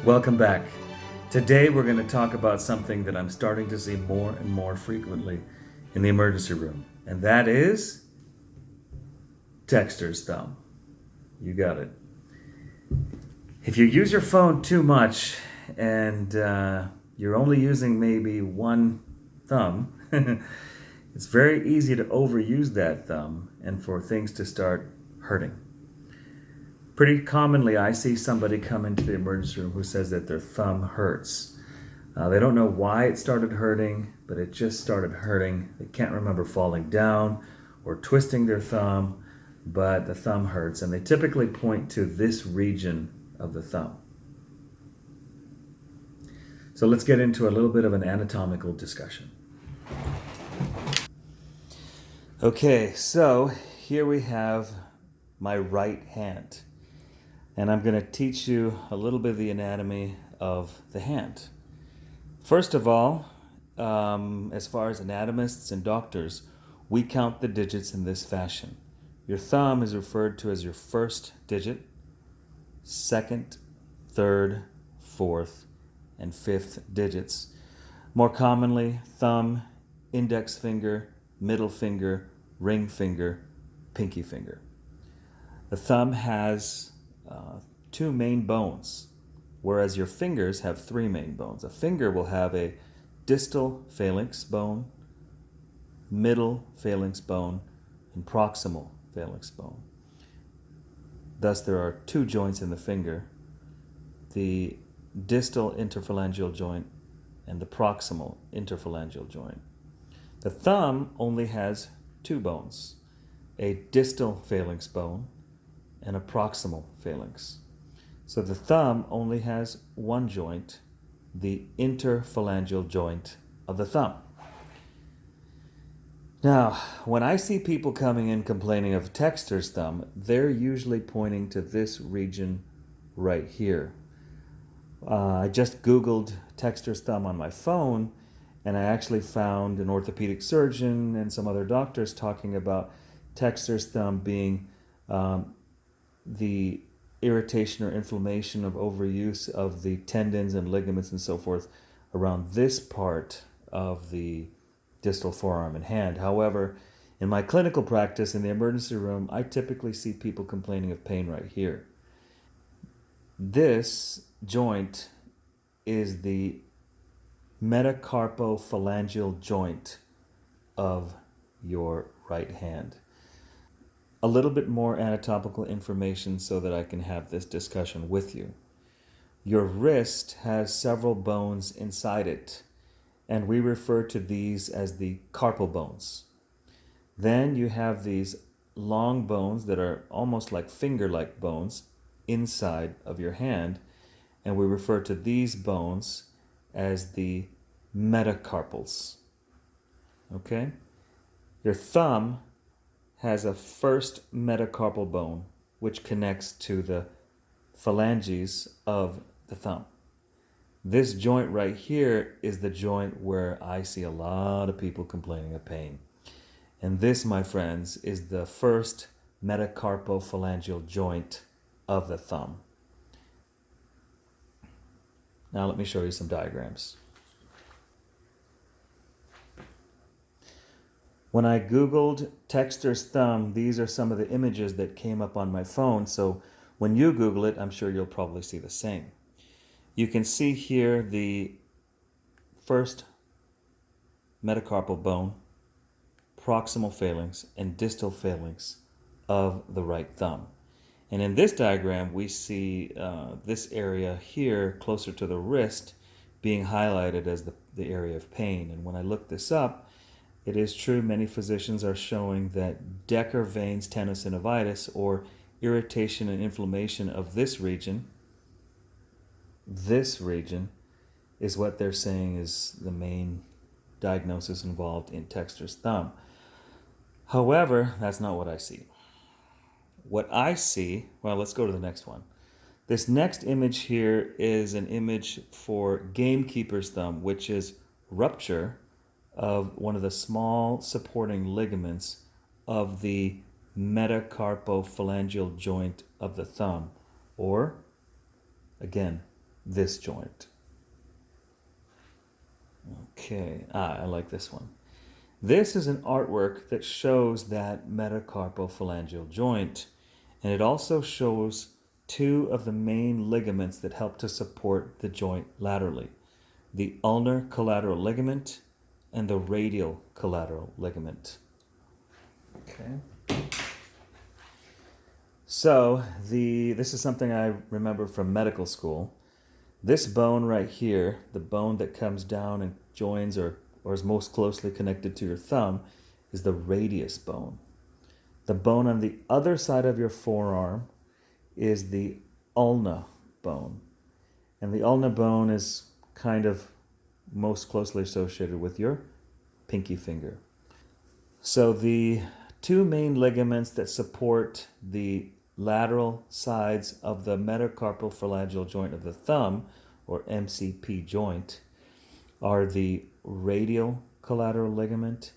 Welcome back. Today we're going to talk about something that I'm starting to see more and more frequently in the emergency room, and that is texter's thumb. You got it. If you use your phone too much and you're only using maybe one thumb, it's very easy to overuse that thumb and for things to start hurting. Pretty commonly, I see somebody come into the emergency room who says that their thumb hurts. They don't know why it started hurting, but it just started hurting. They can't remember falling down or twisting their thumb, but the thumb hurts, and they typically point to this region of the thumb. So let's get into a little bit of an anatomical discussion. Okay, so here we have my right hand. And I'm going to teach you a little bit of the anatomy of the hand. First of all, as far as anatomists and doctors, we count the digits in this fashion. Your thumb is referred to as your first digit, second, third, fourth, and fifth digits. More commonly, thumb, index finger, middle finger, ring finger, pinky finger. The thumb has two main bones, whereas your fingers have three main bones. A finger will have a distal phalanx bone, middle phalanx bone, and proximal phalanx bone. Thus, there are two joints in the finger, the distal interphalangeal joint and the proximal interphalangeal joint. The thumb only has two bones, a distal phalanx bone and a proximal phalanx. So the thumb only has one joint, the interphalangeal joint of the thumb. Now, when I see people coming in complaining of texter's thumb, they're usually pointing to this region right here. I just Googled texter's thumb on my phone, and I actually found an orthopedic surgeon and some other doctors talking about texter's thumb being the irritation or inflammation of overuse of the tendons and ligaments and so forth around this part of the distal forearm and hand. However, in my clinical practice in the emergency room, I typically see people complaining of pain right here. This joint is the metacarpophalangeal joint of your right hand. A little bit more anatomical information so that I can have this discussion with you. Your wrist has several bones inside it, and we refer to these as the carpal bones. Then you have these long bones that are almost like finger-like bones inside of your hand, and we refer to these bones as the metacarpals. Okay? Your thumb has a first metacarpal bone which connects to the phalanges of the thumb. This joint right here is the joint where I see a lot of people complaining of pain. And this, my friends, is the first metacarpophalangeal joint of the thumb. Now let me show you some diagrams. When I Googled texter's thumb, these are some of the images that came up on my phone. So when you Google it, I'm sure you'll probably see the same. You can see here the first metacarpal bone, proximal phalanx, and distal phalanx of the right thumb. And in this diagram, we see this area here closer to the wrist being highlighted as the area of pain. And when I look this up, it is true many physicians are showing that Decker veins tenosynovitis, or irritation and inflammation of this region is what they're saying is the main diagnosis involved in texter's thumb. However, that's not what I see. What I see, well, let's go to the next one. This next image here is an image for gamekeeper's thumb, which is rupture of one of the small supporting ligaments of the metacarpophalangeal joint of the thumb, or, again, this joint. Okay, I like this one. This is an artwork that shows that metacarpophalangeal joint, and it also shows two of the main ligaments that help to support the joint laterally, the ulnar collateral ligament and the radial collateral ligament. Okay. So this is something I remember from medical school. This bone right here, the bone that comes down and joins or is most closely connected to your thumb, is the radius bone. The bone on the other side of your forearm is the ulna bone. And the ulna bone is kind of most closely associated with your pinky finger. So the two main ligaments that support the lateral sides of the metacarpophalangeal joint of the thumb, or MCP joint, are the radial collateral ligament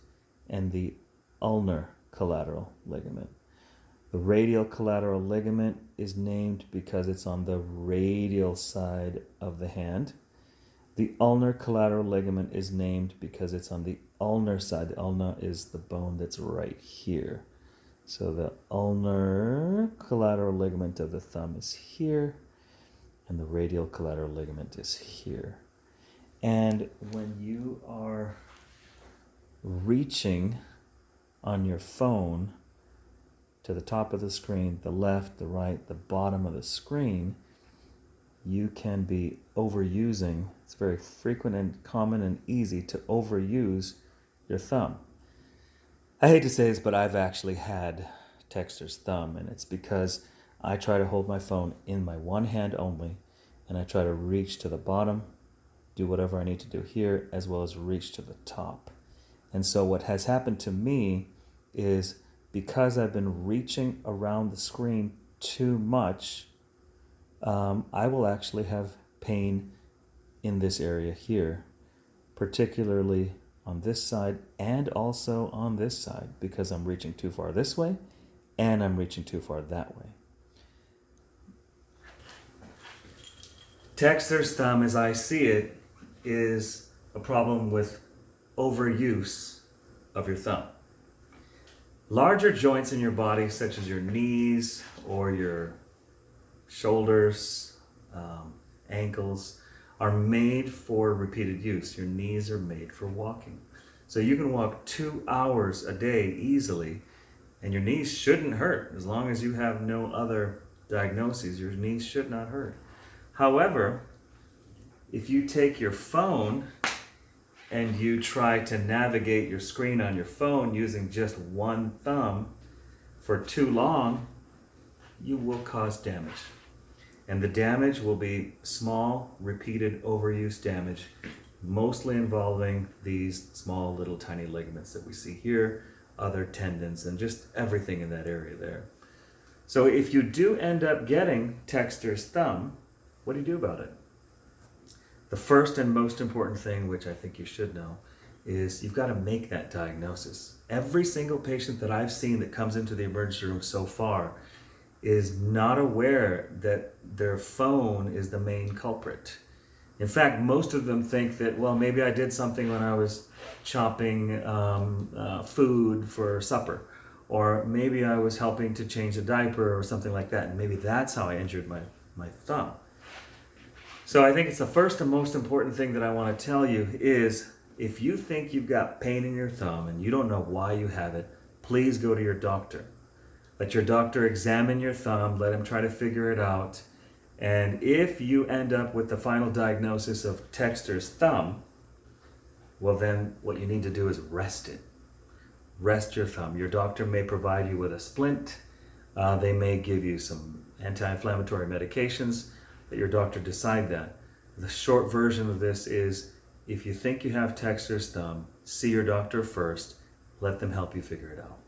and the ulnar collateral ligament. The radial collateral ligament is named because it's on the radial side of the hand. The ulnar collateral ligament is named because it's on the ulnar side. The ulna is the bone that's right here. So the ulnar collateral ligament of the thumb is here, and the radial collateral ligament is here. And when you are reaching on your phone to the top of the screen, the left, the right, the bottom of the screen, you can be overusing. It's very frequent and common and easy to overuse your thumb. I hate to say this, but I've actually had texter's thumb, and it's because I try to hold my phone in my one hand only, and I try to reach to the bottom, do whatever I need to do here, as well as reach to the top. And so what has happened to me is, because I've been reaching around the screen too much, I will actually have pain in this area here, particularly on this side and also on this side, because I'm reaching too far this way and I'm reaching too far that way. Texter's thumb, as I see it, is a problem with overuse of your thumb. Larger joints in your body, such as your knees or your shoulders, ankles, are made for repeated use. Your knees are made for walking. So you can walk 2 hours a day easily, and your knees shouldn't hurt. As long as you have no other diagnoses, your knees should not hurt. However, if you take your phone and you try to navigate your screen on your phone using just one thumb for too long, you will cause damage. And the damage will be small, repeated overuse damage, mostly involving these small little tiny ligaments that we see here, other tendons, and just everything in that area there. So if you do end up getting texter's thumb, what do you do about it? The first and most important thing, which I think you should know, is you've got to make that diagnosis. Every single patient that I've seen that comes into the emergency room so far is not aware that their phone is the main culprit. In fact, most of them think that, well, maybe I did something when I was chopping food for supper, or maybe I was helping to change a diaper or something like that, and maybe that's how I injured my thumb. So I think it's the first and most important thing that I want to tell you is, if you think you've got pain in your thumb and you don't know why you have it, please go to your doctor. Let your doctor examine your thumb, let him try to figure it out. And if you end up with the final diagnosis of texter's thumb, well then what you need to do is rest it. Rest your thumb. Your doctor may provide you with a splint. They may give you some anti-inflammatory medications. Let your doctor decide that. The short version of this is, if you think you have texter's thumb, see your doctor first. Let them help you figure it out.